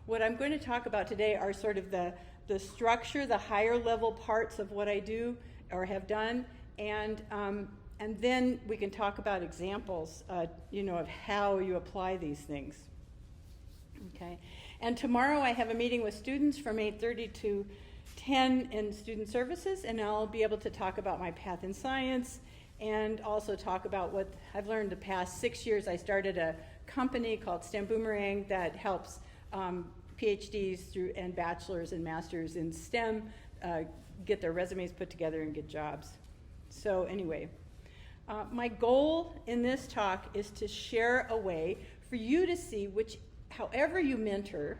what I'm going to talk about today are sort of the structure, the higher level parts of what I do or have done, and then we can talk about examples, of how you apply these things. Okay, and tomorrow I have a meeting with students from 8:30 to 10 in student services, and I'll be able to talk about my path in science and also talk about what I've learned the past 6 years. I started a company called STEM Boomerang that helps PhDs through and bachelors and masters in STEM get their resumes put together and get jobs. So anyway, my goal in this talk is to share a way for you to see however you mentor,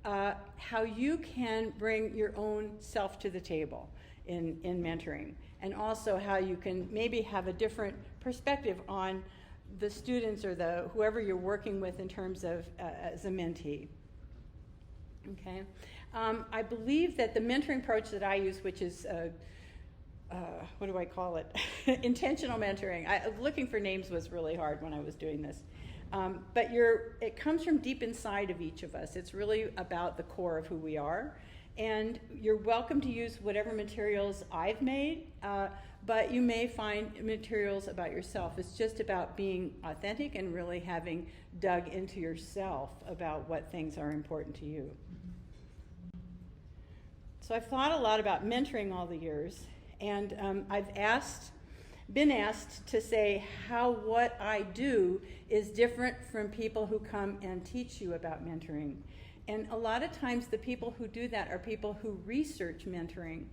how you can bring your own self to the table in mentoring, and also how you can maybe have a different perspective on the students or whoever you're working with in terms of as a mentee. Okay, I believe that the mentoring approach that I use, which is what do I call it? Intentional mentoring. Looking for names was really hard when I was doing this. But it comes from deep inside of each of us. It's really about the core of who we are. And you're welcome to use whatever materials I've made, but you may find materials about yourself. It's just about being authentic and really having dug into yourself about what things are important to you. So I've thought a lot about mentoring all the years, and I've been asked to say how what I do is different from people who come and teach you about mentoring. And a lot of times the people who do that are people who research mentoring.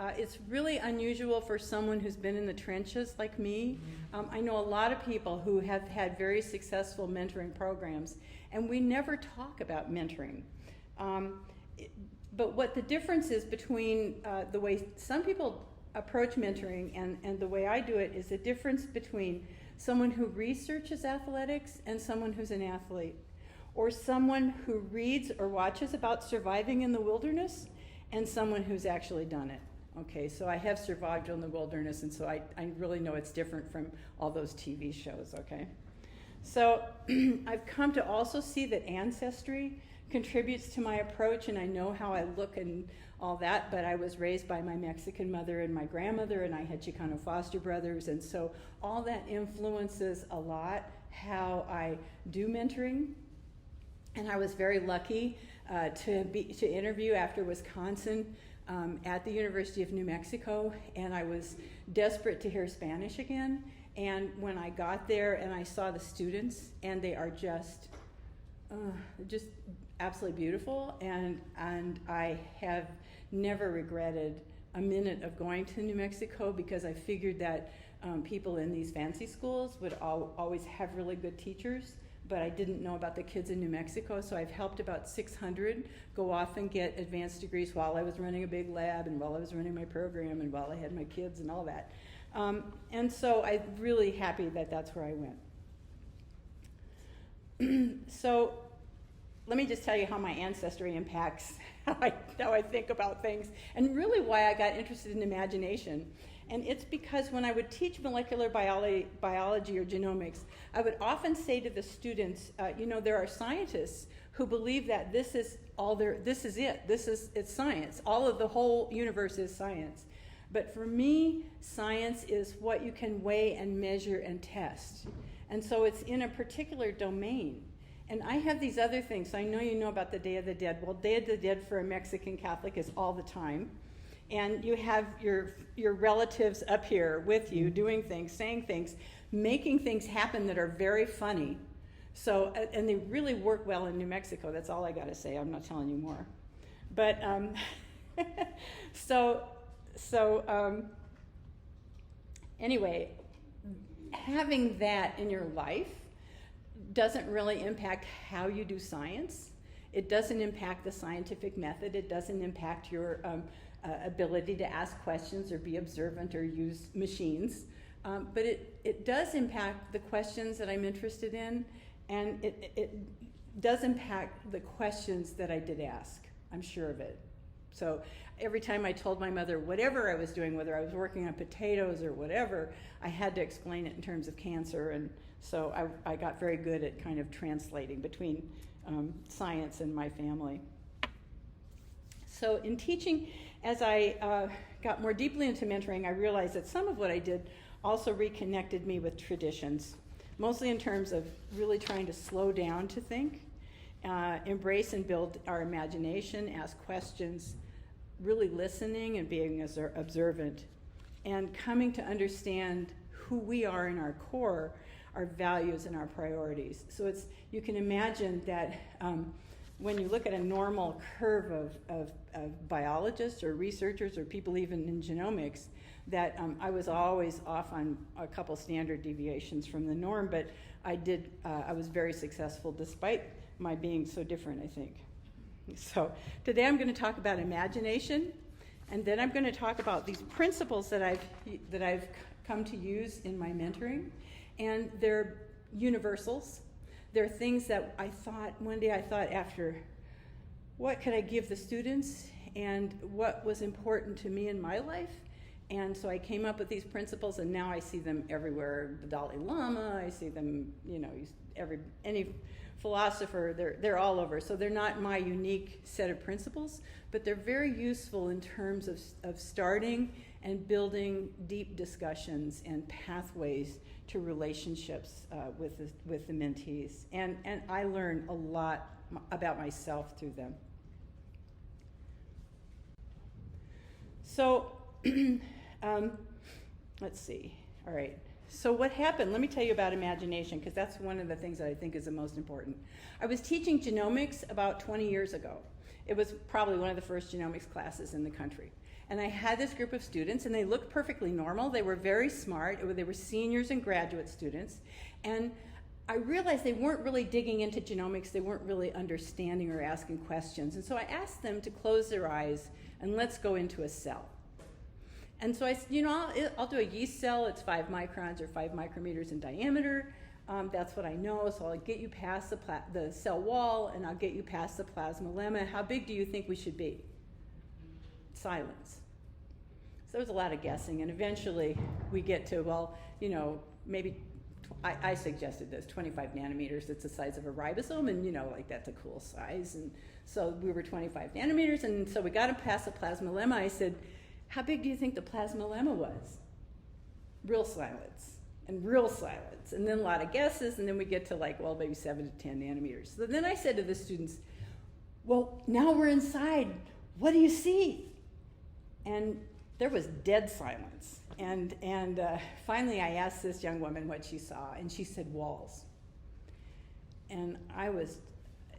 It's really unusual for someone who's been in the trenches like me. I know a lot of people who have had very successful mentoring programs, and we never talk about mentoring. But what the difference is between the way some people approach mentoring and the way I do it is the difference between someone who researches athletics and someone who's an athlete, or someone who reads or watches about surviving in the wilderness and someone who's actually done it. Okay, so I have survived in the wilderness, and so I really know it's different from all those TV shows, okay? So I've come to also see that ancestry contributes to my approach, and I know how I look and all that, but I was raised by my Mexican mother and my grandmother, and I had Chicano foster brothers, and so all that influences a lot how I do mentoring. And I was very lucky to interview after Wisconsin at the University of New Mexico, and I was desperate to hear Spanish again. And when I got there and I saw the students, and they are just absolutely beautiful, and I have never regretted a minute of going to New Mexico, because I figured that people in these fancy schools would always have really good teachers, but I didn't know about the kids in New Mexico, so I've helped about 600 go off and get advanced degrees while I was running a big lab and while I was running my program and while I had my kids and all that. And so I'm really happy that that's where I went. So let me just tell you how my ancestry impacts how I think about things, and really why I got interested in imagination. And it's because when I would teach molecular biology or genomics, I would often say to the students, there are scientists who believe that this is it's science. All of the whole universe is science. But for me, science is what you can weigh and measure and test. And so it's in a particular domain. And I have these other things. So I know you know about the Day of the Dead. Well, Day of the Dead for a Mexican Catholic is all the time. And you have your relatives up here with you doing things, saying things, making things happen that are very funny. So, and they really work well in New Mexico. That's all I got to say. I'm not telling you more. But anyway, having that in your life doesn't really impact how you do science. It doesn't impact the scientific method. It doesn't impact your ability to ask questions or be observant or use machines. But it does impact the questions that I'm interested in, and it does impact the questions that I did ask. I'm sure of it. So every time I told my mother whatever I was doing, whether I was working on potatoes or whatever, I had to explain it in terms of cancer. And so I got very good at kind of translating between science in my family. So in teaching, as I got more deeply into mentoring, I realized that some of what I did also reconnected me with traditions, mostly in terms of really trying to slow down to think, embrace and build our imagination, ask questions, really listening and being observant, and coming to understand who we are in our core, our values and our priorities. So you can imagine that when you look at a normal curve of biologists or researchers or people even in genomics, that I was always off on a couple standard deviations from the norm, but I was very successful despite my being so different, I think. So today I'm going to talk about imagination, and then I'm going to talk about these principles that I've come to use in my mentoring, and they're universals. They're things that one day I thought after, what could I give the students and what was important to me in my life? And so I came up with these principles, and now I see them everywhere. The Dalai Lama, I see them, any philosopher, they're all over. So they're not my unique set of principles, but they're very useful in terms of starting and building deep discussions and pathways to relationships with the mentees. And I learn a lot about myself through them. So let's see. All right. So what happened? Let me tell you about imagination, because that's one of the things that I think is the most important. I was teaching genomics about 20 years ago. It was probably one of the first genomics classes in the country. And I had this group of students, and they looked perfectly normal. They were very smart. They were seniors and graduate students. And I realized they weren't really digging into genomics. They weren't really understanding or asking questions. And so I asked them to close their eyes and let's go into a cell. And so I'll do a yeast cell. It's 5 microns or 5 micrometers in diameter. That's what I know. So I'll get you past the cell wall, and I'll get you past the plasma lemma. How big do you think we should be? Silence. So there was a lot of guessing, and eventually we get to, maybe, I suggested this, 25 nanometers. It's the size of a ribosome, and that's a cool size. And so we were 25 nanometers, and so we got him past the plasma lemma. I said, how big do you think the plasma lemma was? Real silence, and real silence, and then a lot of guesses, and then we get to maybe 7 to 10 nanometers. So then I said to the students, well, now we're inside. What do you see? And there was dead silence. And finally I asked this young woman what she saw, and she said walls. And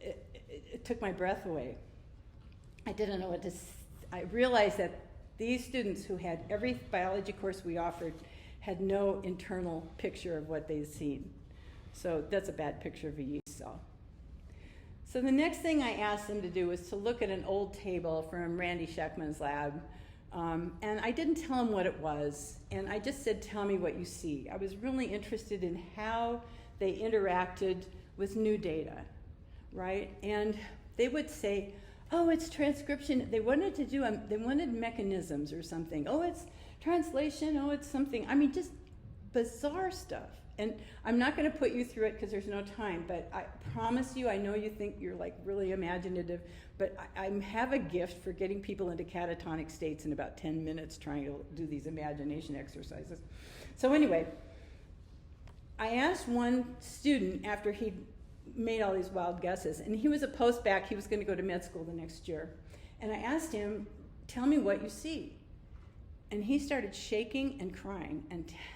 it took my breath away. I didn't know what to I realized that these students who had every biology course we offered had no internal picture of what they'd seen. So that's a bad picture of a yeast cell. So the next thing I asked them to do was to look at an old table from Randy Sheckman's lab. And I didn't tell them what it was, and I just said, tell me what you see. I was really interested in how they interacted with new data, right? And they would say, oh, it's transcription. They wanted mechanisms or something. Oh, it's translation. Oh, it's something. Just bizarre stuff. And I'm not going to put you through it because there's no time, but I promise you, I know you think you're really imaginative, but I have a gift for getting people into catatonic states in about 10 minutes trying to do these imagination exercises. So anyway, I asked one student after he'd made all these wild guesses, and he was a post-bac. He was going to go to med school the next year. And I asked him, tell me what you see. And he started shaking and crying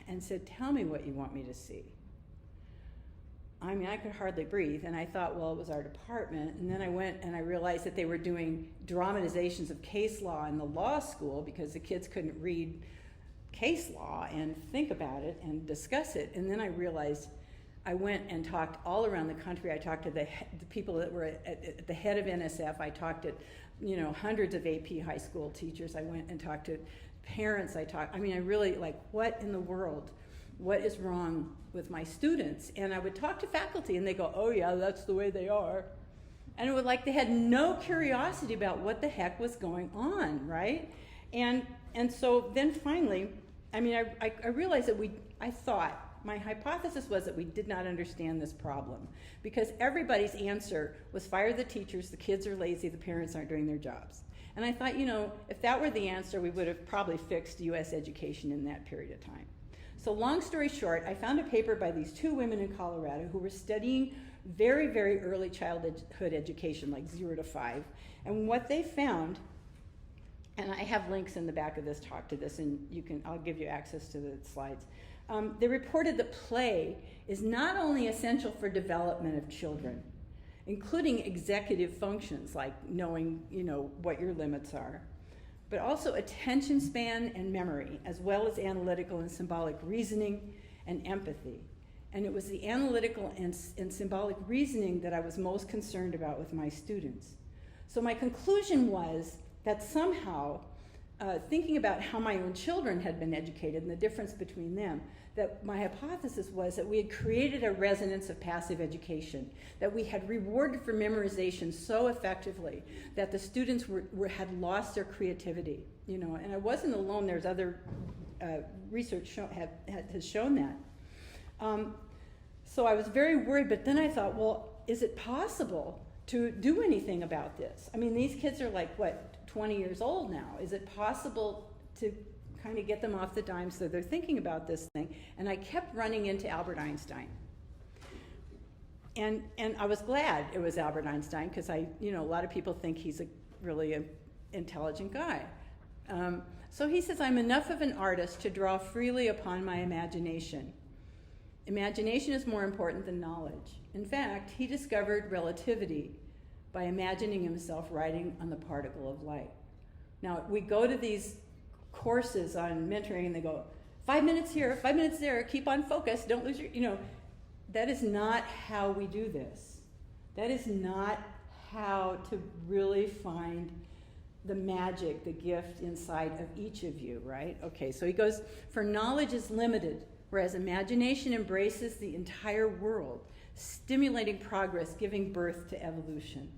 and said, tell me what you want me to see. I could hardly breathe, and I thought, well, it was our department. And then I went and I realized that they were doing dramatizations of case law in the law school because the kids couldn't read case law and think about it and discuss it. And then I realized I went and talked all around the country. I talked to the people that were at the head of NSF. I talked to hundreds of AP high school teachers. I went and talked to parents. I really what in the world? What is wrong with my students? And I would talk to faculty, and they go, oh yeah, that's the way they are. And it would they had no curiosity about what the heck was going on, right? And so then finally, I realized that I thought my hypothesis was that we did not understand this problem because everybody's answer was fire the teachers, the kids are lazy, the parents aren't doing their jobs. And I thought, if that were the answer, we would have probably fixed U.S. education in that period of time. So long story short, I found a paper by these two women in Colorado who were studying very, very early childhood education, like 0 to 5. And what they found, and I have links in the back of this talk to this, and I'll give you access to the slides. They reported that play is not only essential for development of children, including executive functions like knowing, what your limits are, but also attention span and memory, as well as analytical and symbolic reasoning and empathy. And it was the analytical and symbolic reasoning that I was most concerned about with my students. So my conclusion was that somehow, thinking about how my own children had been educated and the difference between them, that my hypothesis was that we had created a resonance of passive education, that we had rewarded for memorization so effectively that the students had lost their creativity, and I wasn't alone. There's other research has shown that. So I was very worried, but then I thought, well, is it possible to do anything about this? I mean, these kids are 20 years old now. Is it possible to kind of get them off the dime so they're thinking about this thing? And I kept running into Albert Einstein. And I was glad it was Albert Einstein because a lot of people think he's a really intelligent guy. So he says, I'm enough of an artist to draw freely upon my imagination. Imagination is more important than knowledge. In fact, he discovered relativity by imagining himself riding on the particle of light. Now, we go to these courses on mentoring and they go, 5 minutes here, 5 minutes there, keep on focus, don't lose your, that is not how we do this. That is not how to really find the magic, the gift inside of each of you, right? Okay, so he goes, for knowledge is limited, whereas imagination embraces the entire world, stimulating progress, giving birth to evolution.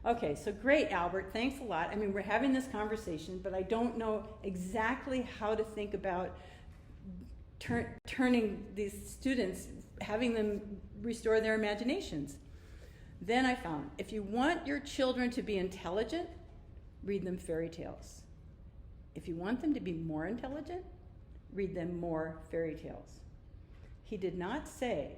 Okay, so great, Albert, thanks a lot. I mean, we're having this conversation, but I don't know exactly how to think about turning these students, having them restore their imaginations. Then I found, if you want your children to be intelligent, read them fairy tales. If you want them to be more intelligent, read them more fairy tales. He did not say,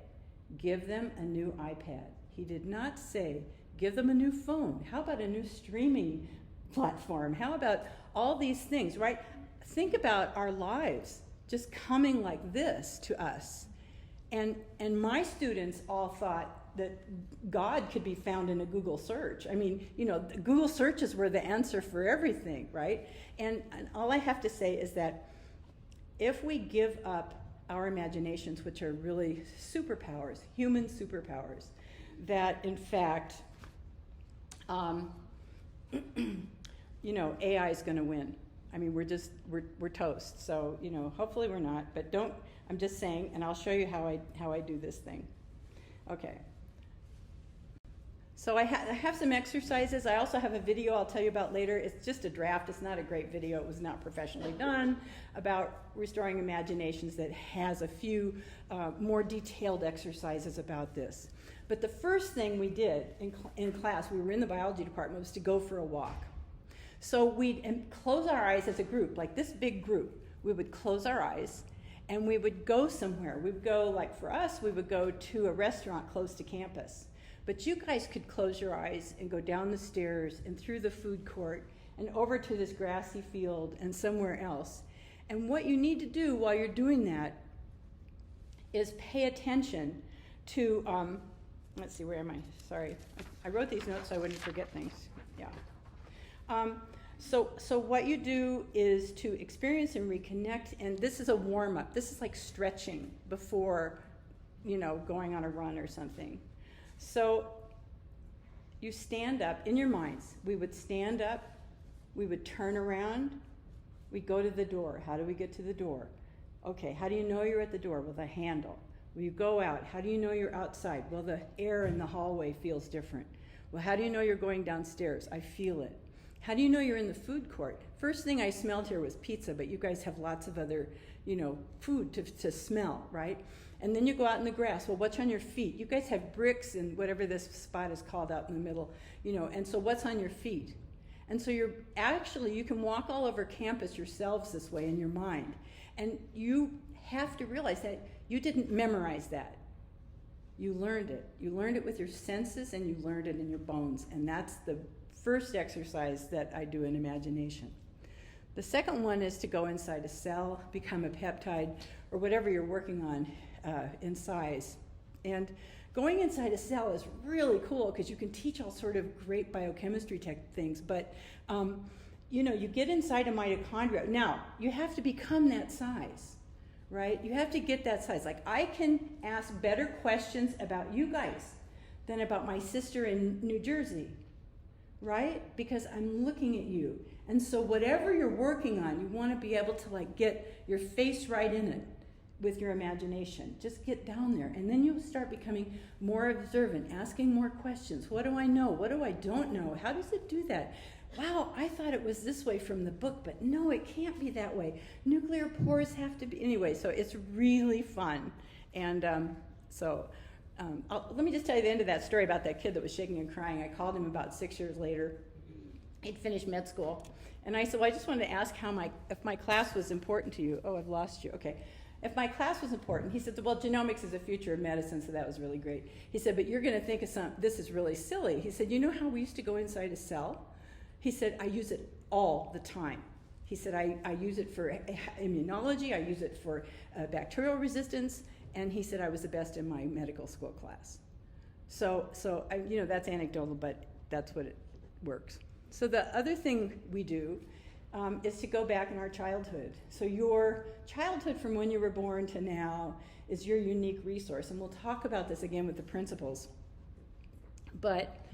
give them a new iPad. He did not say, give them a new phone. How about a new streaming platform? How about all these things, right? Think about our lives just coming like this to us. And my students all thought that God could be found in a Google search. I mean, Google searches were the answer for everything, right? And all I have to say is that if we give up our imaginations, which are really superpowers, human superpowers, that in fact, AI is going to win. I mean, we're toast. So, hopefully we're not, but I'm just saying, and I'll show you how I do this thing. Okay. So I have some exercises. I also have a video I'll tell you about later. It's just a draft. It's not a great video. It was not professionally done, about restoring imaginations that has a few more detailed exercises about this. But the first thing we did in class, we were in the biology department, was to go for a walk. So we'd close our eyes as a group, like this big group. We would close our eyes and we would go somewhere. We would go, like for us, we would go to a restaurant close to campus. But you guys could close your eyes and go down the stairs and through the food court and over to this grassy field and somewhere else. And what you need to do while you're doing that is pay attention to, let's see, where am I? Sorry. I wrote these notes so I wouldn't forget things. Yeah. So what you do is to experience and reconnect, and this is a warm-up. This is like stretching before, going on a run or something. So you stand up in your minds. We would stand up, we would turn around, we'd go to the door. How do we get to the door? Okay, how do you know you're at the door? Well, the handle. When you go out, how do you know you're outside? Well, the air in the hallway feels different. Well, how do you know you're going downstairs? I feel it. How do you know you're in the food court? First thing I smelled here was pizza, but you guys have lots of other, food to smell, right? And then you go out in the grass. Well, what's on your feet? You guys have bricks and whatever this spot is called out in the middle, and so what's on your feet? And so you can walk all over campus yourselves this way in your mind. And you have to realize that you didn't memorize that. You learned it. You learned it with your senses, and you learned it in your bones. And that's the first exercise that I do in imagination. The second one is to go inside a cell, become a peptide, or whatever you're working on in size. And going inside a cell is really cool because you can teach all sort of great biochemistry things, but you get inside a mitochondria. Now, you have to become that size, right? You have to get that size. Like, I can ask better questions about you guys than about my sister in New Jersey, right? Because I'm looking at you. And so whatever you're working on, you want to be able to get your face right in it with your imagination. Just get down there. And then you'll start becoming more observant, asking more questions. What do I know? What do I don't know? How does it do that? Wow, I thought it was this way from the book, but no, it can't be that way. Nuclear pores have to be, anyway, so it's really fun. And let me just tell you the end of that story about that kid that was shaking and crying. I called him about 6 years later. He'd finished med school. And I said, well, I just wanted to ask if my class was important to you. Oh, I've lost you. Okay. If my class was important, he said, well, genomics is the future of medicine, so that was really great. He said, but you're going to think of this is really silly. He said, you know how we used to go inside a cell? He said, I use it all the time. He said, I use it for immunology, I use it for bacterial resistance, and he said I was the best in my medical school class. So that's anecdotal, but that's what it works. So the other thing we do is to go back in our childhood. So your childhood from when you were born to now is your unique resource, and we'll talk about this again with the principles. But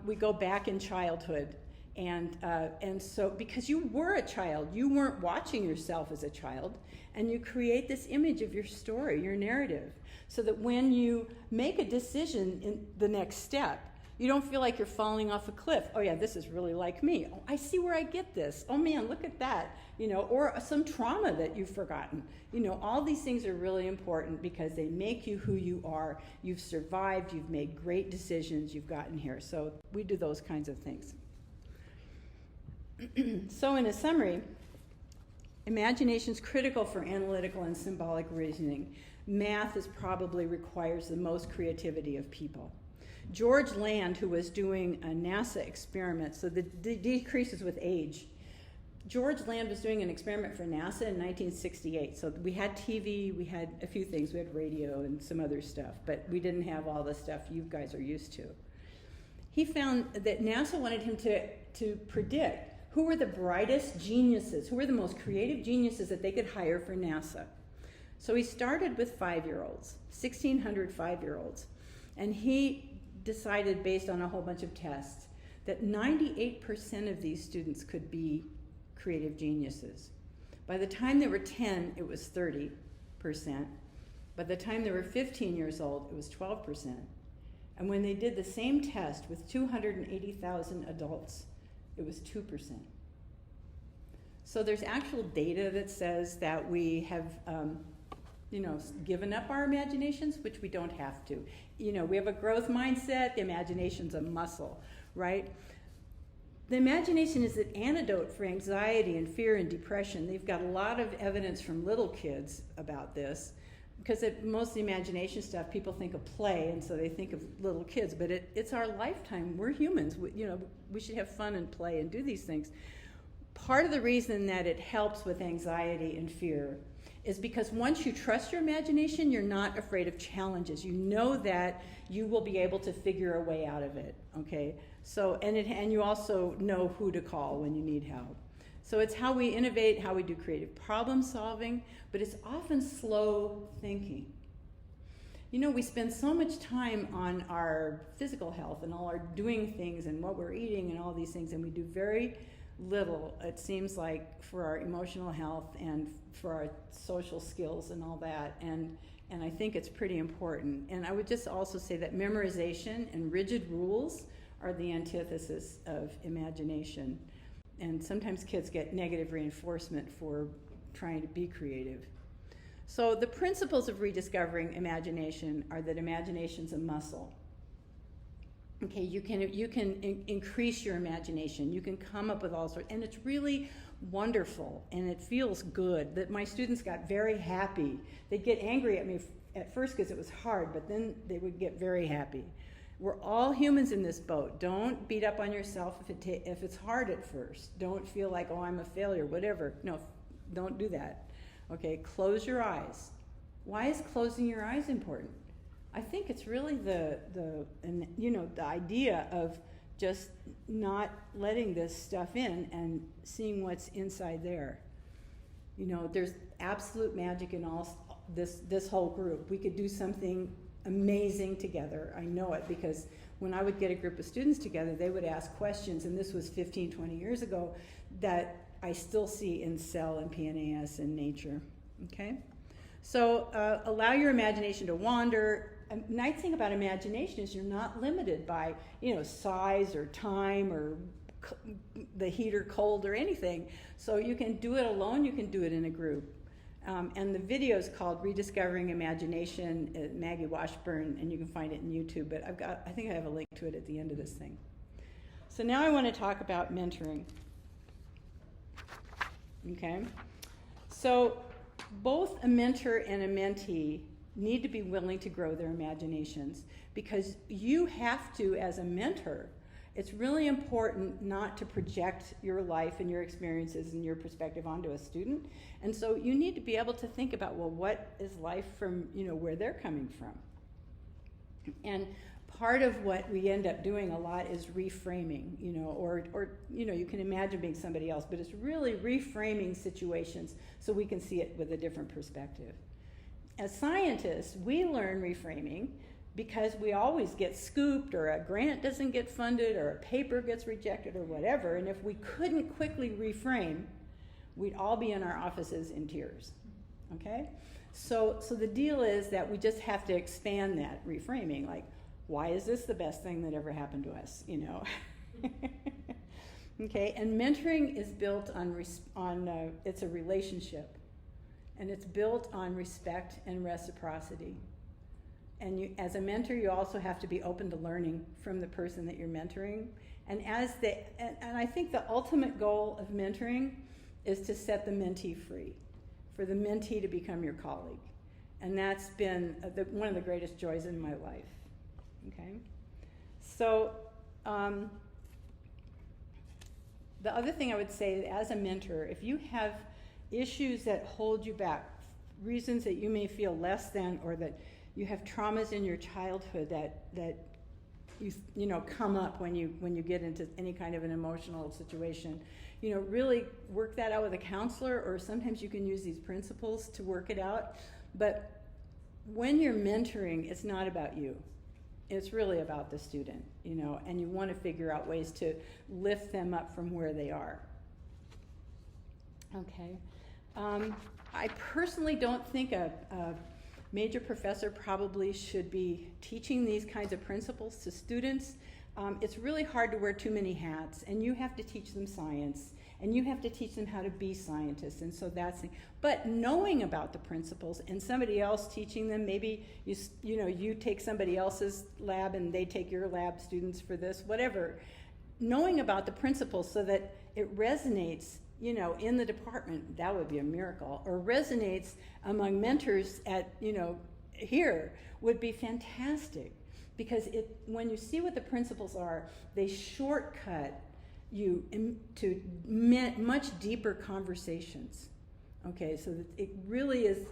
we go back in childhood, and so because you were a child, you weren't watching yourself as a child, and you create this image of your story, your narrative, so that when you make a decision in the next step, you don't feel like you're falling off a cliff. Oh yeah, this is really like me. Oh, I see where I get this. Oh man, look at that. Or some trauma that you've forgotten. All these things are really important because they make you who you are. You've survived, you've made great decisions, you've gotten here. So we do those kinds of things. So in a summary, imagination is critical for analytical and symbolic reasoning. Math probably requires the most creativity of people. George Land, who was doing a NASA experiment, so the decreases with age. George Land was doing an experiment for NASA in 1968. So we had TV, we had a few things, we had radio and some other stuff, but we didn't have all the stuff you guys are used to. He found that NASA wanted him to predict who were the brightest geniuses, who were the most creative geniuses that they could hire for NASA. So he started with 5-year-olds, 1,600 5-year-olds, and he decided based on a whole bunch of tests that 98% of these students could be creative geniuses. By the time they were 10, it was 30%. By the time they were 15 years old, it was 12%. And when they did the same test with 280,000 adults, it was 2%. So there's actual data that says that we have given up our imaginations, which we don't have to. We have a growth mindset, the imagination's a muscle, right? The imagination is an antidote for anxiety and fear and depression. They've got a lot of evidence from little kids about this, because most of the imagination stuff, people think of play, and so they think of little kids, but it's our lifetime. We're humans. We should have fun and play and do these things. Part of the reason that it helps with anxiety and fear is because once you trust your imagination, you're not afraid of challenges. You know that you will be able to figure a way out of it, okay? So, and you also know who to call when you need help. So it's how we innovate, how we do creative problem solving, but it's often slow thinking. We spend so much time on our physical health and all our doing things and what we're eating and all these things, and we do very little, it seems like, for our emotional health and for our social skills and all that, and I think it's pretty important. And I would just also say that memorization and rigid rules are the antithesis of imagination. And sometimes kids get negative reinforcement for trying to be creative. So the principles of rediscovering imagination are that imagination's a muscle. Okay, you can increase your imagination. You can come up with all sorts, and it's really wonderful, and it feels good. That my students got very happy. They'd get angry at me at first because it was hard, but then they would get very happy. We're all humans in this boat. Don't beat up on yourself if it's hard at first. Don't feel like, oh, I'm a failure, whatever. No, don't do that. Okay, close your eyes. Why is closing your eyes important? I think it's really the idea of just not letting this stuff in and seeing what's inside there. You know, there's absolute magic in all this whole group. We could do something amazing together. I know it because when I would get a group of students together, they would ask questions, and this was 15, 20 years ago, that I still see in cell and PNAS and nature, okay? So allow your imagination to wander. A nice thing about imagination is you're not limited by, size or time or the heat or cold or anything. So you can do it alone, you can do it in a group. And the video is called Rediscovering Imagination, Maggie Washburn, and you can find it in YouTube, but I think I have a link to it at the end of this thing. So now I want to talk about mentoring. Okay? So both a mentor and a mentee need to be willing to grow their imaginations, because you have to, as a mentor, it's really important not to project your life and your experiences and your perspective onto a student. And so you need to be able to think about, well, what is life from, where they're coming from? And part of what we end up doing a lot is reframing, or you can imagine being somebody else, but it's really reframing situations so we can see it with a different perspective. As scientists, we learn reframing because we always get scooped, or a grant doesn't get funded, or a paper gets rejected, or whatever. And if we couldn't quickly reframe, we'd all be in our offices in tears. Okay? So the deal is that we just have to expand that reframing. Like, why is this the best thing that ever happened to us? Okay? And mentoring is built on it's a relationship, and it's built on respect and reciprocity. And you, as a mentor, you also have to be open to learning from the person that you're mentoring. And and I think the ultimate goal of mentoring is to set the mentee free, for the mentee to become your colleague. And that's been one of the greatest joys in my life. Okay? So the other thing I would say, as a mentor, if you have issues that hold you back, reasons that you may feel less than, or that you have traumas in your childhood that you come up when you get into any kind of an emotional situation, really work that out with a counselor, or sometimes you can use these principles to work it out. But when you're mentoring, it's not about you. It's really about the student, and you want to figure out ways to lift them up from where they are. Okay. I personally don't think a major professor probably should be teaching these kinds of principles to students. It's really hard to wear too many hats, and you have to teach them science, and you have to teach them how to be scientists, and so but knowing about the principles and somebody else teaching them, maybe you take somebody else's lab and they take your lab students for this, whatever. Knowing about the principles so that it resonates in the department, that would be a miracle, or resonates among mentors at, here, would be fantastic. Because when you see what the principles are, they shortcut you to much deeper conversations. Okay, so it really is,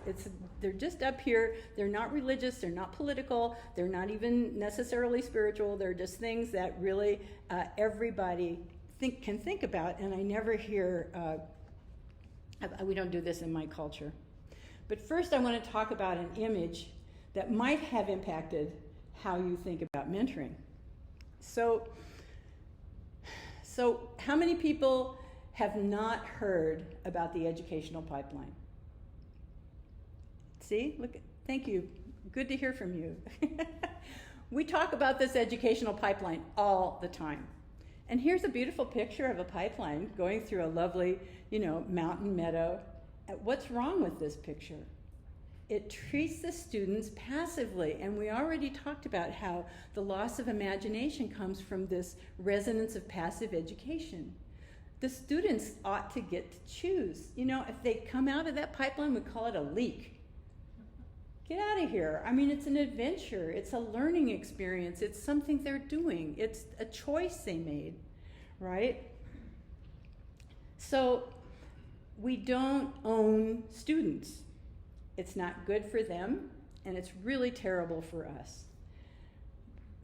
they're just up here, they're not religious, they're not political, they're not even necessarily spiritual, they're just things that really everybody can think about, and I never hear, we don't do this in my culture. But first I want to talk about an image that might have impacted how you think about mentoring. So how many people have not heard about the educational pipeline? See, look, thank you, good to hear from you. We talk about this educational pipeline all the time. And here's a beautiful picture of a pipeline going through a lovely, mountain meadow. What's wrong with this picture? It treats the students passively, and we already talked about how the loss of imagination comes from this resonance of passive education. The students ought to get to choose. If they come out of that pipeline, we call it a leak. Get out of here. I mean, it's an adventure. It's a learning experience. It's something they're doing. It's a choice they made, right? So we don't own students. It's not good for them, and it's really terrible for us.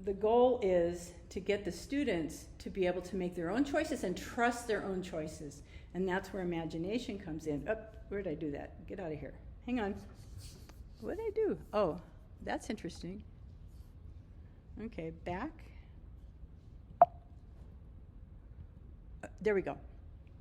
The goal is to get the students to be able to make their own choices and trust their own choices. And that's where imagination comes in. Oh, where did I do that? Get out of here. Hang on. What did I do? Oh, that's interesting. Okay, back. There we go.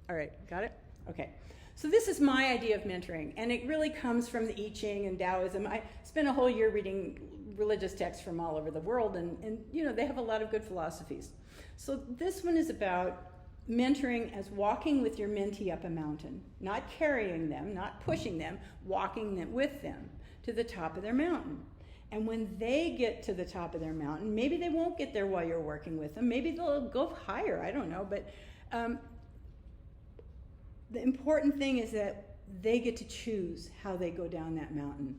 All right, got it? Okay. So this is my idea of mentoring, and it really comes from the I Ching and Taoism. I spent a whole year reading religious texts from all over the world, and they have a lot of good philosophies. So this one is about mentoring as walking with your mentee up a mountain, not carrying them, not pushing them, walking them with them to the top of their mountain. And when they get to the top of their mountain, maybe they won't get there while you're working with them, maybe they'll go higher, I don't know, but the important thing is that they get to choose how they go down that mountain.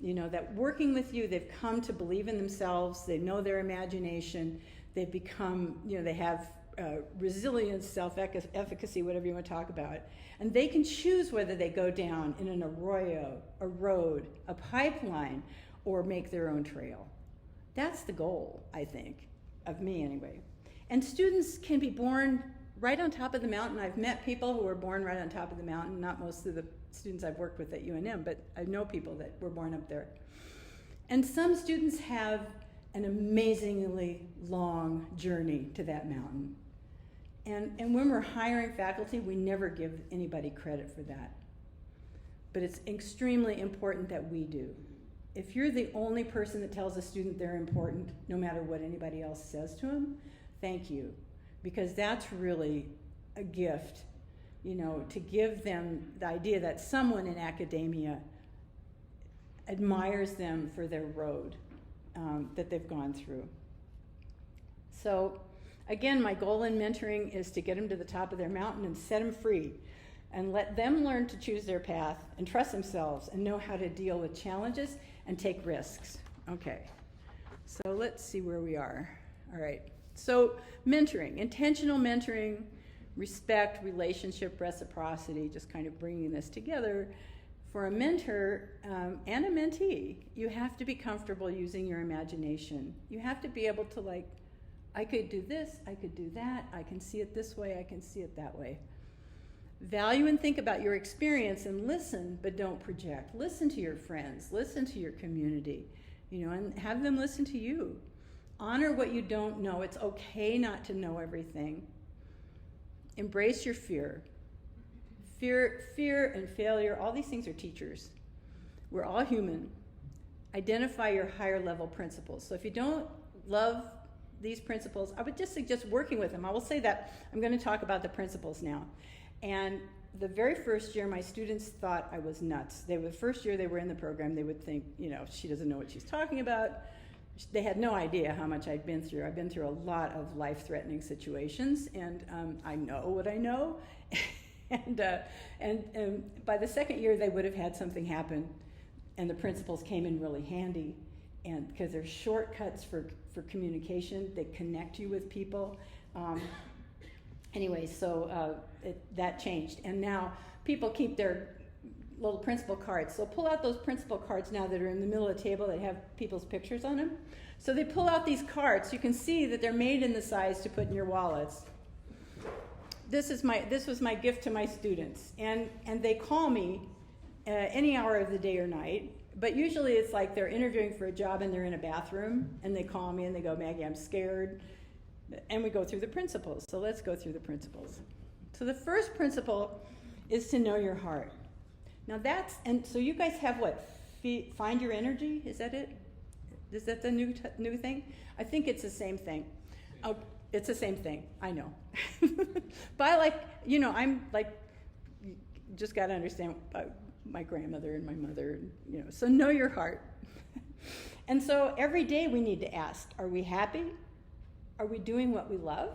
That working with you, they've come to believe in themselves, they know their imagination, they've become, they have resilience, self-efficacy, whatever you want to talk about. And they can choose whether they go down in an arroyo, a road, a pipeline, or make their own trail. That's the goal, I think, of me anyway. And students can be born right on top of the mountain. I've met people who were born right on top of the mountain, not most of the students I've worked with at UNM, but I know people that were born up there. And some students have an amazingly long journey to that mountain. And when we're hiring faculty, we never give anybody credit for that. But it's extremely important that we do. If you're the only person that tells a student they're important, no matter what anybody else says to them, thank you. Because that's really a gift, to give them the idea that someone in academia admires them for their road that they've gone through. So again, my goal in mentoring is to get them to the top of their mountain and set them free and let them learn to choose their path and trust themselves and know how to deal with challenges and take risks. Okay, so let's see where we are. All right. So mentoring, intentional mentoring, respect, relationship, reciprocity, just kind of bringing this together. For a mentor and a mentee, you have to be comfortable using your imagination. You have to be able to I could do this, I could do that, I can see it this way, I can see it that way. Value and think about your experience and listen, but don't project. Listen to your friends, listen to your community, and have them listen to you. Honor what you don't know. It's okay not to know everything. Embrace your fear. Fear and failure, all these things are teachers. We're all human. Identify your higher level principles. So if you don't love these principles, I would just suggest working with them. I will say that I'm going to talk about the principles now. And the very first year, my students thought I was nuts. The first year they were in the program, they would think, she doesn't know what she's talking about. They had no idea how much I'd been through. I've been through a lot of life-threatening situations, and I know what I know. and by the second year, they would have had something happen, and the principles came in really handy. And because they're shortcuts for communication, they connect you with people. Anyway, so that changed, and now people keep their little principal cards. So pull out those principal cards now that are in the middle of the table that have people's pictures on them. So they pull out these cards. You can see that they're made in the size to put in your wallets. This was my gift to my students, and they call me any hour of the day or night. But usually it's like they're interviewing for a job and they're in a bathroom, and they call me and they go, Maggie, I'm scared. And we go through the principles. So let's go through the principles. So the first principle is to know your heart. Now so you guys have what? Find your energy? Is that it? Is that the new thing? I think it's the same thing. Oh, it's the same thing, I know. But I like, I'm like, just got to understand my grandmother and my mother, so know your heart. And so every day we need to ask, are we happy? Are we doing what we love?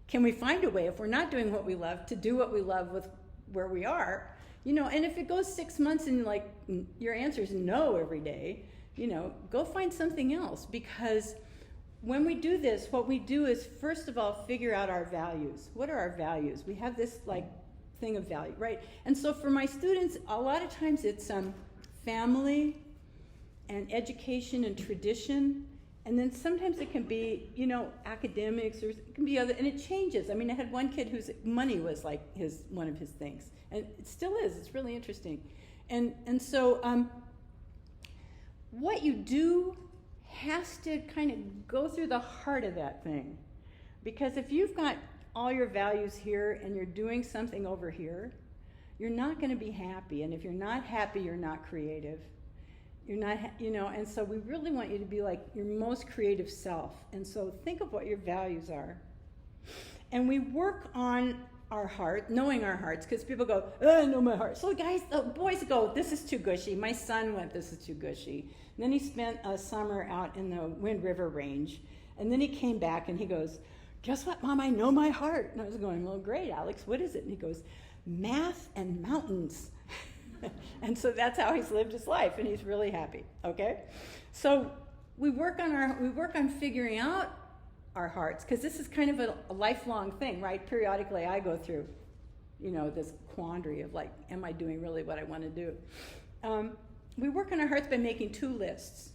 Can we find a way, if we're not doing what we love, to do what we love with where we are? And if it goes 6 months and like your answer is no every day, go find something else. Because when we do this, what we do is, first of all, figure out our values. What are our values? We have this like thing of value, right? And so for my students, a lot of times it's family and education and tradition. And then sometimes it can be, academics, or it can be other, and it changes. I mean, I had one kid whose money was like one of his things, and it still is. It's really interesting. And so what you do has to kind of go through the heart of that thing. Because if you've got all your values here and you're doing something over here, you're not going to be happy. And if you're not happy, you're not creative. You're not, and so we really want you to be like your most creative self. And so think of what your values are. And we work on our heart, knowing our hearts, because people go, oh, I know my heart. So the boys go, this is too gushy. My son went, this is too gushy. And then he spent a summer out in the Wind River Range. And then he came back and he goes, guess what, Mom, I know my heart. And I was going, well, great, Alex, what is it? And he goes, math and mountains. And so that's how he's lived his life, and he's really happy. Okay, so we work on figuring out our hearts, because this is kind of a lifelong thing, right? Periodically, I go through, this quandary of like, am I doing really what I want to do? We work on our hearts by making 2 lists.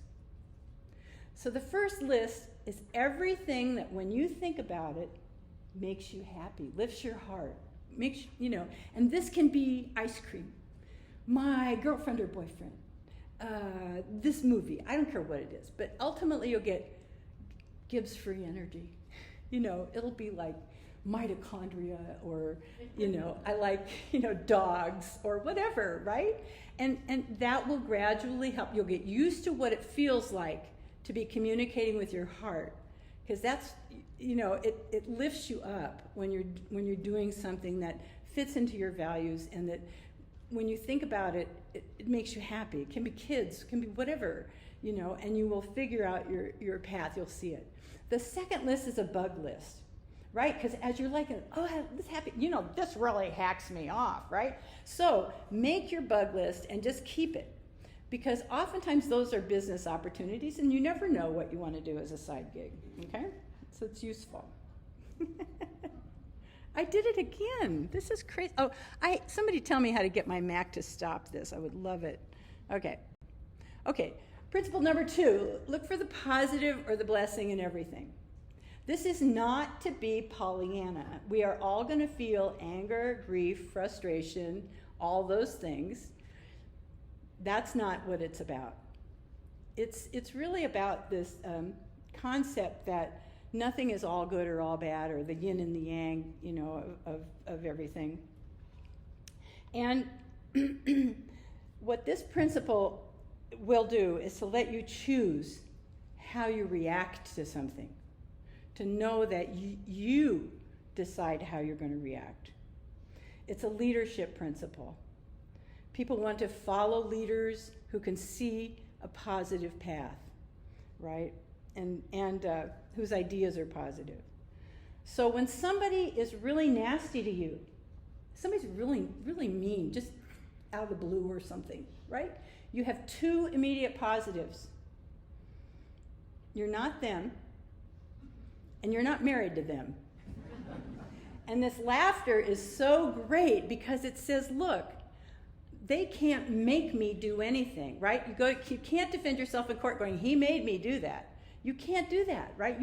So the first list is everything that, when you think about it, makes you happy, lifts your heart, and this can be ice cream, my girlfriend or boyfriend, this movie, I don't care what it is, but ultimately you'll get Gibbs free energy. It'll be like mitochondria, or, I like, dogs or whatever, right? And that will gradually help. You'll get used to what it feels like to be communicating with your heart, because that's, it lifts you up when you're doing something that fits into your values, and that when you think about it, it makes you happy. It can be kids, it can be whatever, and you will figure out your path. You'll see it. The second list is a bug list, right? Because as you're like, oh, this happy, this really hacks me off, right? So make your bug list and just keep it, because oftentimes those are business opportunities, and you never know what you want to do as a side gig, okay? So it's useful. I did it again. This is crazy. Oh, somebody tell me how to get my Mac to stop this. I would love it. Okay. Principle number 2, look for the positive or the blessing in everything. This is not to be Pollyanna. We are all going to feel anger, grief, frustration, all those things. That's not what it's about. It's really about this concept that nothing is all good or all bad, or the yin and the yang, of everything. And what this principle will do is to let you choose how you react to something, to know that you decide how you're going to react. It's a leadership principle. People want to follow leaders who can see a positive path, right? And whose ideas are positive. So when somebody is really nasty to you, somebody's really, really mean, just out of the blue or something, right? You have 2 immediate positives. You're not them, and you're not married to them. And this laughter is so great because it says, look, they can't make me do anything, right? You can't defend yourself in court going, he made me do that. You can't do that, right?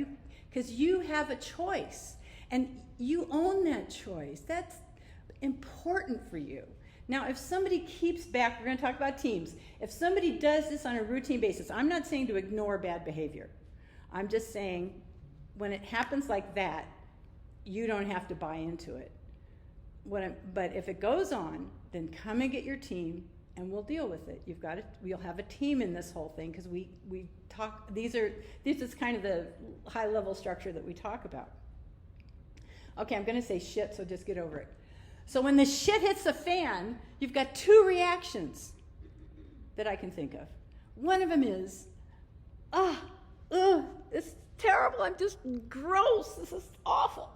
Because you have a choice, and you own that choice. That's important for you. Now, if somebody keeps back, we're going to talk about teams. If somebody does this on a routine basis, I'm not saying to ignore bad behavior. I'm just saying when it happens like that, you don't have to buy into it. But if it goes on, then come and get your team, and we'll deal with it. We'll have a team in this whole thing, because we talk, this is kind of the high level structure that we talk about. Okay, I'm gonna say shit, so just get over it. So when the shit hits the fan, you've got two reactions that I can think of. One of them is, it's terrible, I'm just gross, this is awful.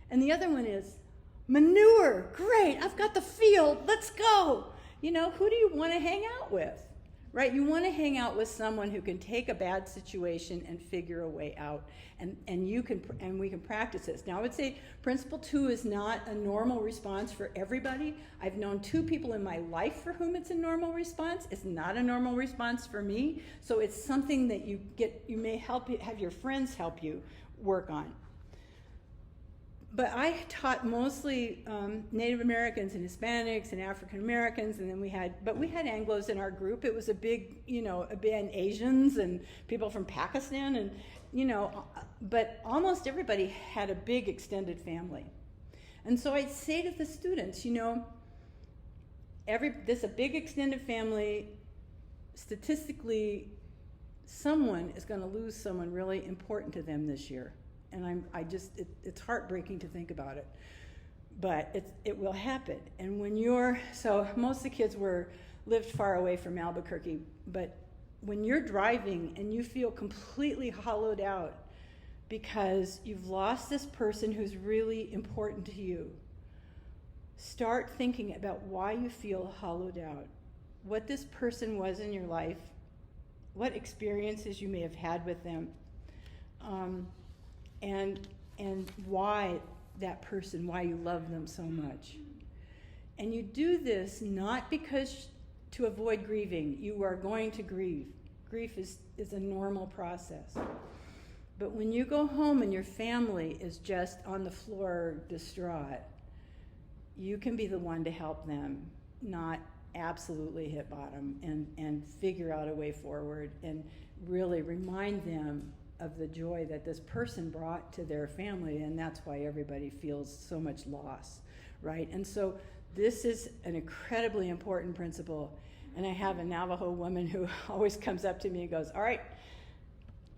And the other one is, manure, great, I've got the field, let's go. You know, who do you want to hang out with, right? You want to hang out with someone who can take a bad situation and figure a way out, and we can practice this. Now, I would say principle 2 is not a normal response for everybody. I've known 2 people in my life for whom it's a normal response. It's not a normal response for me, so it's something that you may have your friends help you work on. But I taught mostly Native Americans and Hispanics and African Americans, and then we had Anglos in our group. It was a big, and Asians and people from Pakistan, and but almost everybody had a big extended family. And so I'd say to the students, this a big extended family. Statistically, someone is going to lose someone really important to them this year. And it's heartbreaking to think about it, but it will happen. And so most of the kids lived far away from Albuquerque, but when you're driving and you feel completely hollowed out because you've lost this person who's really important to you, start thinking about why you feel hollowed out, what this person was in your life, what experiences you may have had with them, and why that person, why you love them so much. And you do this not because to avoid grieving. You are going to grieve. Grief is a normal process. But when you go home and your family is just on the floor distraught, you can be the one to help them not absolutely hit bottom and figure out a way forward and really remind them of the joy that this person brought to their family, and that's why everybody feels so much loss, right? And so this is an incredibly important principle, and I have a Navajo woman who always comes up to me and goes, all right,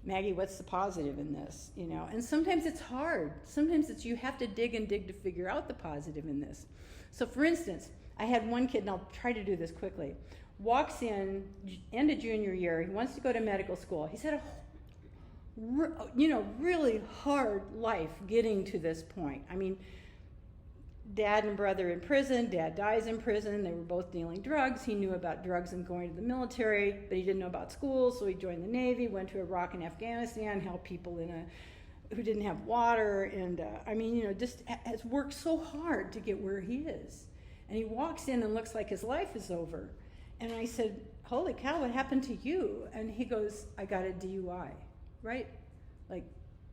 Maggie, what's the positive in this? And sometimes it's hard. Sometimes you have to dig to figure out the positive in this. So for instance, I had one kid, and I'll try to do this quickly, walks in, end of junior year, he wants to go to medical school. He's had a really hard life getting to this point. I mean, dad and brother in prison, dad dies in prison, they were both dealing drugs. He knew about drugs and going to the military, but he didn't know about school, so he joined the Navy, went to Iraq and Afghanistan, helped people who didn't have water, and just has worked so hard to get where he is. And he walks in and looks like his life is over. And I said, holy cow, what happened to you? And he goes, I got a DUI. Right? Like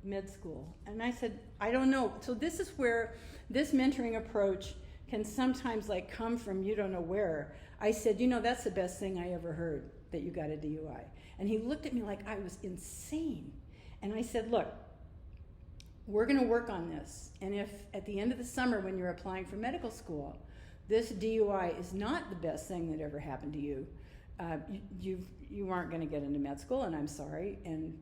med school. And I said, I don't know. So this is where this mentoring approach can sometimes come from you don't know where. I said, that's the best thing I ever heard, that you got a DUI. And he looked at me like I was insane. And I said, look, we're going to work on this. And if at the end of the summer when you're applying for medical school, this DUI is not the best thing that ever happened to you, you aren't going to get into med school, and I'm sorry, and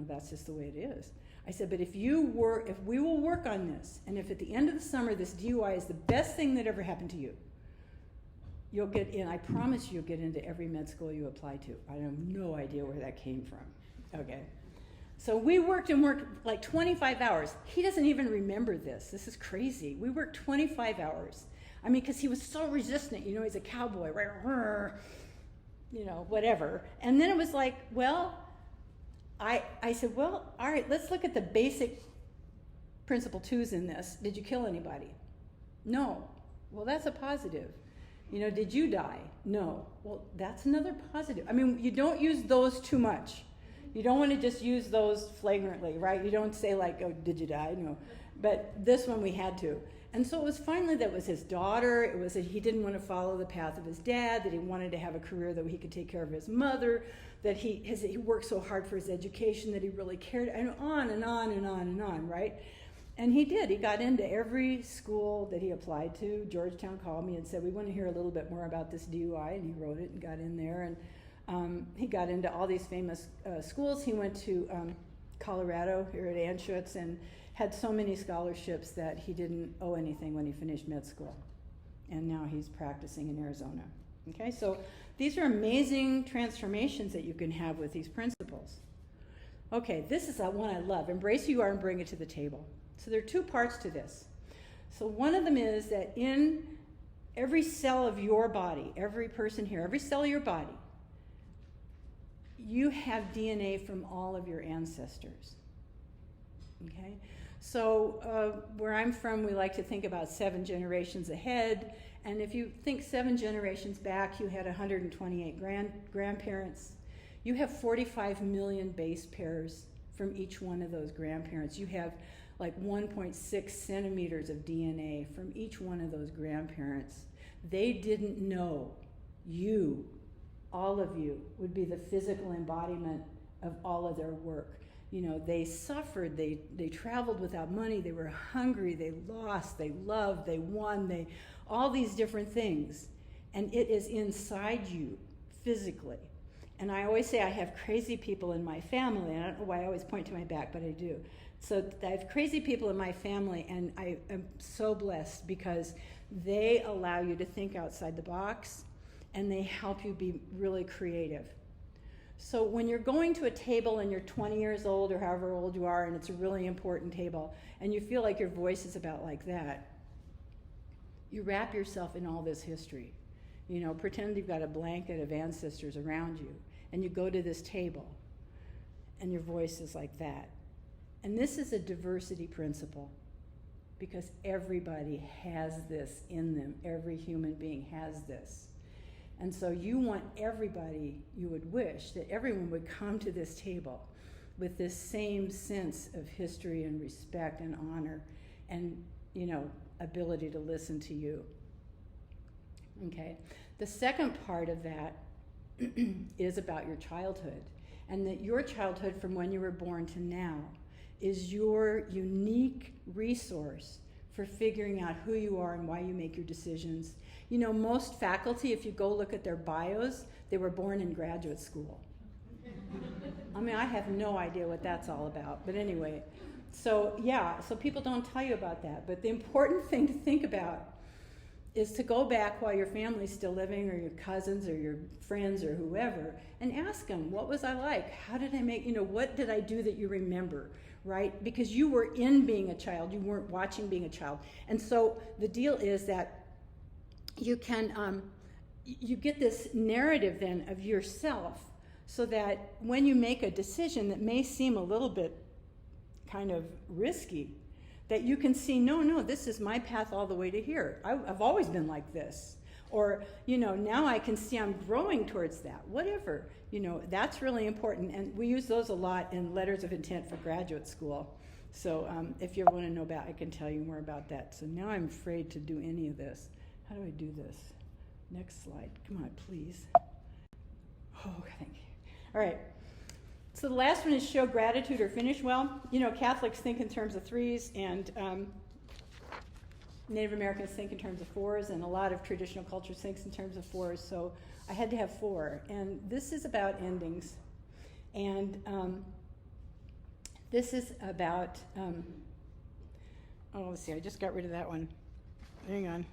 that's just the way it is. I said, but if we will work on this, and if at the end of the summer this DUI is the best thing that ever happened to you, you'll get in. I promise you'll get into every med school you apply to. I have no idea where that came from. Okay, so we worked like 25 hours. He doesn't even remember this. This is crazy. We worked 25 hours. I mean, because he was so resistant. He's a cowboy, right? Whatever. And then it was like, well, I said, well, all right, let's look at the basic principle 2s in this. Did you kill anybody? No. Well, that's a positive. Did you die? No. Well, that's another positive. I mean, you don't use those too much. You don't want to just use those flagrantly, right? You don't say oh, did you die? No. But this one we had to. And so it was finally that was his daughter. It was that he didn't want to follow the path of his dad, that he wanted to have a career that he could take care of his mother, that he worked so hard for his education, that he really cared, and on and on and on and on, right? And he did. He got into every school that he applied to. Georgetown called me and said, we want to hear a little bit more about this DUI, and he wrote it and got in there. And he got into all these famous schools. He went to Colorado here at Anschutz and had so many scholarships that he didn't owe anything when he finished med school. And now he's practicing in Arizona. Okay, so these are amazing transformations that you can have with these principles. Okay, this is one I love. Embrace who you are and bring it to the table. So there are two parts to this. So one of them is that in every cell of your body, every person here, every cell of your body, you have DNA from all of your ancestors. Okay? So where I'm from, we like to think about 7 generations ahead. And if you think 7 generations back, you had 128 grandparents. You have 45 million base pairs from each one of those grandparents. You have like 1.6 centimeters of DNA from each one of those grandparents. They didn't know you, all of you, would be the physical embodiment of all of their work. You know, they suffered, they traveled without money, they were hungry, they lost, they loved, they won, all these different things. And it is inside you, physically. And I always say I have crazy people in my family. I don't know why I always point to my back, but I do. So I have crazy people in my family, and I am so blessed because they allow you to think outside the box, and they help you be really creative. So when you're going to a table and you're 20 years old or however old you are, and it's a really important table, and you feel like your voice is about like that, you wrap yourself in all this history. You know, pretend you've got a blanket of ancestors around you, and you go to this table, and your voice is like that. And this is a diversity principle, because everybody has this in them. Every human being has this. And so you want everybody, you would wish that everyone would come to this table with this same sense of history and respect and honor and, you know, ability to listen to you. Okay. The second part of that is about your childhood, and that your childhood from when you were born to now is your unique resource for figuring out who you are and why you make your decisions. You know, most faculty, if you go look at their bios, they were born in graduate school. I mean, I have no idea what that's all about, but anyway. So yeah, so people don't tell you about that, but the important thing to think about is to go back while your family's still living, or your cousins or your friends or whoever, and ask them, what was I like? How did I make, you know, what did I do that you remember, right? Because you were in being a child, you weren't watching being a child. And so the deal is that you can, you get this narrative then of yourself, so that when you make a decision that may seem a little bit kind of risky, that you can see, no, this is my path all the way to here. I've always been like this. Or, you know, now I can see I'm growing towards that, whatever. You know, that's really important. And we use those a lot in letters of intent for graduate school. So if you want to know about it, I can tell you more about that. So now I'm afraid to do any of this. How do I do this? Next slide. Come on, please. Oh, thank you. All right. So the last one is show gratitude or finish well. You know, Catholics think in terms of 3s, and Native Americans think in terms of 4s, and a lot of traditional cultures think in terms of 4s. So I had to have 4. And this is about endings. And this is about, let's see, I just got rid of that one. Hang on.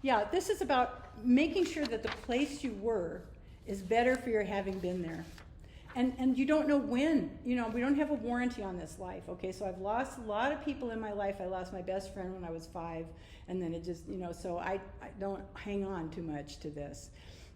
Yeah, this is about making sure that the place you were is better for your having been there. And you don't know when. You know, we don't have a warranty on this life, okay? So I've lost a lot of people in my life. I lost my best friend when I was 5, and then it just, you know, so I don't hang on too much to this.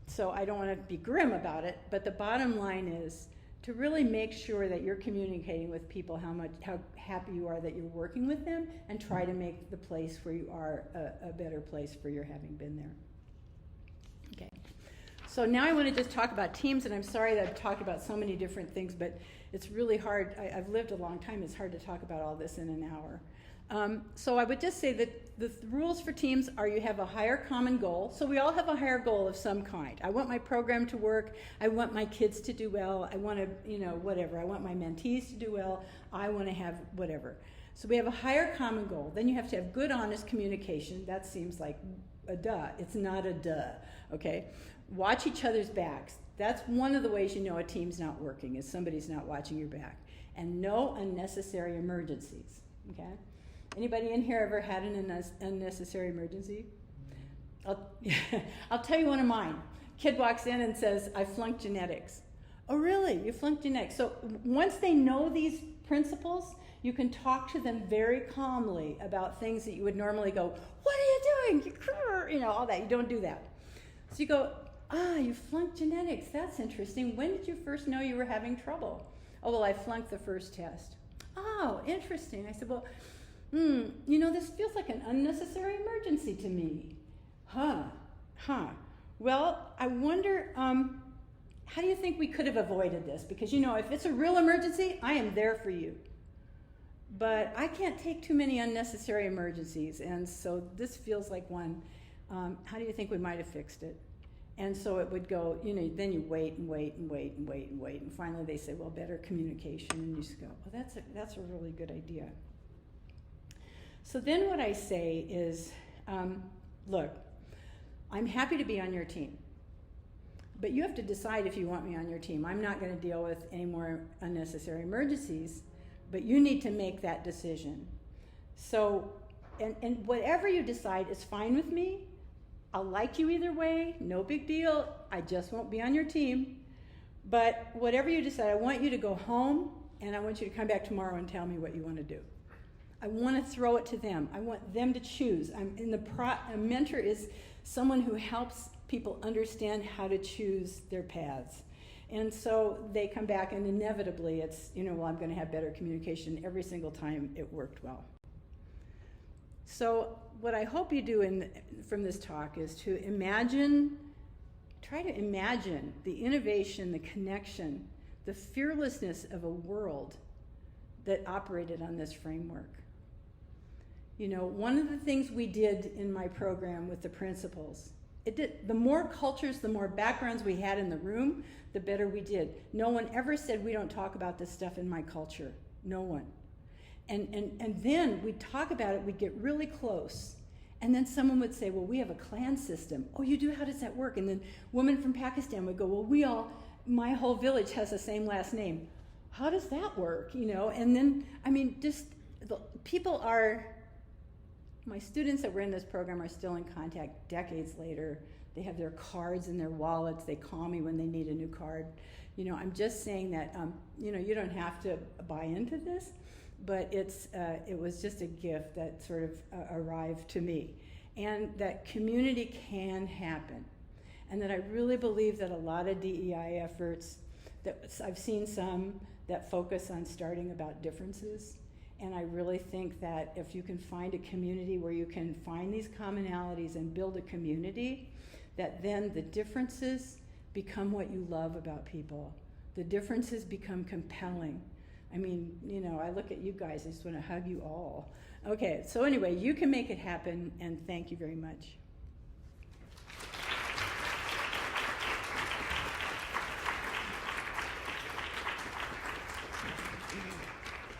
So I don't want to be grim about it, but the bottom line is to really make sure that you're communicating with people how happy you are that you're working with them, and try to make the place where you are a better place for your having been there. Okay. So now I want to just talk about teams, and I'm sorry that I've talked about so many different things, but it's really hard. I've lived a long time. It's hard to talk about all this in an hour. So I would just say that the rules for teams are you have a higher common goal. So we all have a higher goal of some kind. I want my program to work. I want my kids to do well. I want to, you know, whatever. I want my mentees to do well. I want to have whatever. So we have a higher common goal. Then you have to have good, honest communication. That seems like a duh. It's not a duh, okay? Watch each other's backs. That's one of the ways you know a team's not working, is somebody's not watching your back. And no unnecessary emergencies, okay? Anybody in here ever had an unnecessary emergency? I'll tell you one of mine. Kid walks in and says, I flunked genetics. Oh, really? You flunked genetics? So once they know these principles, you can talk to them very calmly about things that you would normally go, what are you doing? You know, all that. You don't do that. So you go, you flunked genetics. That's interesting. When did you first know you were having trouble? Oh, well, I flunked the first test. Oh, interesting. I said, well, you know, this feels like an unnecessary emergency to me. Well, I wonder, how do you think we could have avoided this? Because, you know, if it's a real emergency, I am there for you. But I can't take too many unnecessary emergencies, and so this feels like one. How do you think we might have fixed it? And so it would go, you know, then you wait and wait and wait and wait and wait, and finally they say, well, better communication, and you just go, well, that's a really good idea. So then what I say is, look, I'm happy to be on your team, but you have to decide if you want me on your team. I'm not going to deal with any more unnecessary emergencies, but you need to make that decision. So, and whatever you decide is fine with me. I'll like you either way, no big deal. I just won't be on your team. But whatever you decide, I want you to go home, and I want you to come back tomorrow and tell me what you want to do. I want to throw it to them. I want them to choose. A mentor is someone who helps people understand how to choose their paths. And so they come back, and inevitably it's, you know, well, I'm going to have better communication every single time it worked well. So what I hope you do from this talk is to try to imagine the innovation, the connection, the fearlessness of a world that operated on this framework. You know, one of the things we did in my program with the principals, the more cultures, the more backgrounds we had in the room, the better we did. No one ever said, we don't talk about this stuff in my culture. No one. And then we'd talk about it, we'd get really close. And then someone would say, well, we have a clan system. Oh, you do? How does that work? And then a woman from Pakistan would go, well, my whole village has the same last name. How does that work? You know, and then, I mean, my students that were in this program are still in contact decades later. They have their cards in their wallets. They call me when they need a new card. You know, I'm just saying that, you know, you don't have to buy into this, but it was just a gift that sort of arrived to me. And that community can happen. And that I really believe that a lot of DEI efforts, that I've seen some that focus on starting about differences. And I really think that if you can find a community where you can find these commonalities and build a community, that then the differences become what you love about people. The differences become compelling. I mean, you know, I look at you guys, I just want to hug you all. Okay, so anyway, you can make it happen, and thank you very much.